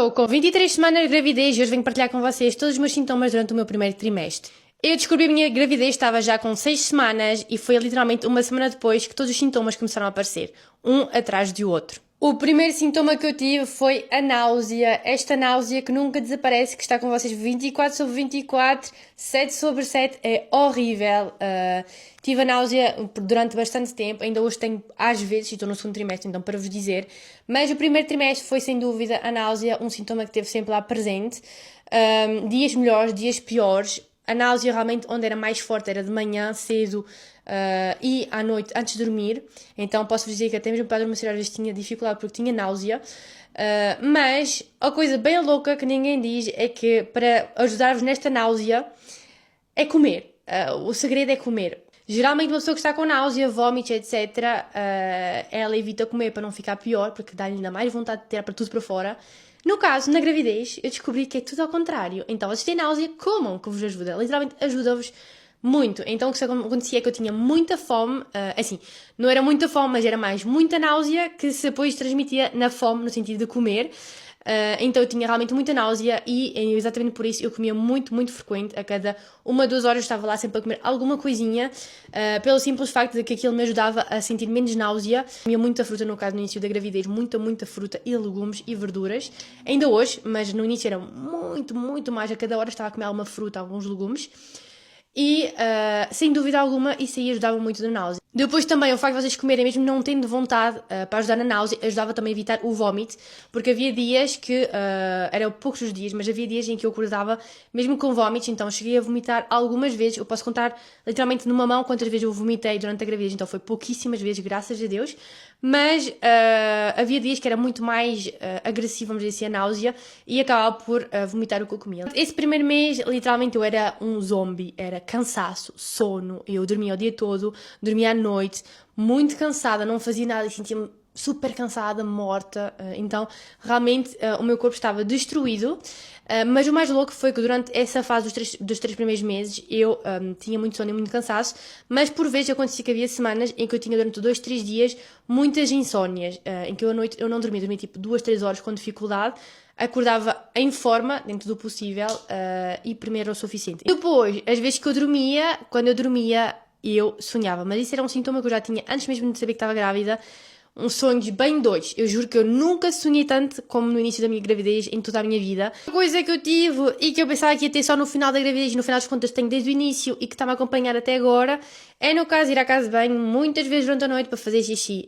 Estou com 23 semanas de gravidez e hoje venho partilhar com vocês todos os meus sintomas durante o meu primeiro trimestre. Eu descobri a minha gravidez, estava já com 6 semanas e foi literalmente uma semana depois que todos os sintomas começaram a aparecer, um atrás do outro. O primeiro sintoma que eu tive foi a náusea, esta náusea que nunca desaparece, que está com vocês 24/24, 7/7, é horrível. Tive a náusea durante bastante tempo, ainda hoje tenho às vezes, estou no segundo trimestre, então para vos dizer, mas o primeiro trimestre foi sem dúvida a náusea, um sintoma que esteve sempre lá presente, dias melhores, dias piores. A náusea realmente onde era mais forte era de manhã, cedo, e à noite, antes de dormir. Então posso dizer que até mesmo para adormecer às vezes tinha dificuldade porque tinha náusea. Mas a coisa bem louca que ninguém diz é que para ajudar-vos nesta náusea é comer. O segredo é comer. Geralmente uma pessoa que está com náusea, vómitos, etc., ela evita comer para não ficar pior, porque dá-lhe ainda mais vontade de tirar para tudo para fora. No caso, na gravidez, eu descobri que é tudo ao contrário. Então, vocês têm náusea, comam, que vos ajuda. Literalmente ajuda-vos muito. Então, o que acontecia é que eu tinha muita fome, assim, não era muita fome, mas era mais muita náusea, que se depois transmitia na fome, no sentido de comer. Então eu tinha realmente muita náusea e exatamente por isso eu comia muito frequente, a cada 1-2 horas estava lá sempre a comer alguma coisinha, pelo simples facto de que aquilo me ajudava a sentir menos náusea. Comia muita fruta, no caso no início da gravidez, muita fruta e legumes e verduras, ainda hoje, mas no início era muito mais, a cada hora estava a comer alguma fruta, alguns legumes. E, sem dúvida alguma, isso aí ajudava muito na náusea. Depois também, o facto de vocês comerem mesmo não tendo vontade para ajudar na náusea, ajudava também a evitar o vómito, porque havia dias que, eram poucos os dias, mas havia dias em que eu acordava mesmo com vómitos, então cheguei a vomitar algumas vezes. Eu posso contar literalmente numa mão quantas vezes eu vomitei durante a gravidez, então foi pouquíssimas vezes, graças a Deus, mas havia dias que era muito mais agressivo, vamos dizer assim, a náusea, e acabava por vomitar o que eu comia. Esse primeiro mês, literalmente, eu era um zombie, era cansaço, sono, eu dormia o dia todo, dormia à noite, muito cansada, não fazia nada e sentia-me super cansada, morta, então realmente o meu corpo estava destruído, mas o mais louco foi que durante essa fase dos três primeiros meses eu tinha muito sono e muito cansaço, mas por vezes acontecia que havia semanas em que eu tinha durante 2-3 dias muitas insónias, em que eu à noite eu não dormia tipo 2-3 horas com dificuldade, acordava em forma, dentro do possível, e primeiro o suficiente. Depois, as vezes que eu dormia, quando eu dormia, eu sonhava, mas isso era um sintoma que eu já tinha antes mesmo de saber que estava grávida, sonhos bem doidos. Eu juro que eu nunca sonhei tanto como no início da minha gravidez em toda a minha vida. A coisa que eu tive e que eu pensava que ia ter só no final da gravidez, no final das contas tenho desde o início e que está-me a acompanhar até agora, é no caso ir à casa de banho muitas vezes durante a noite para fazer xixi.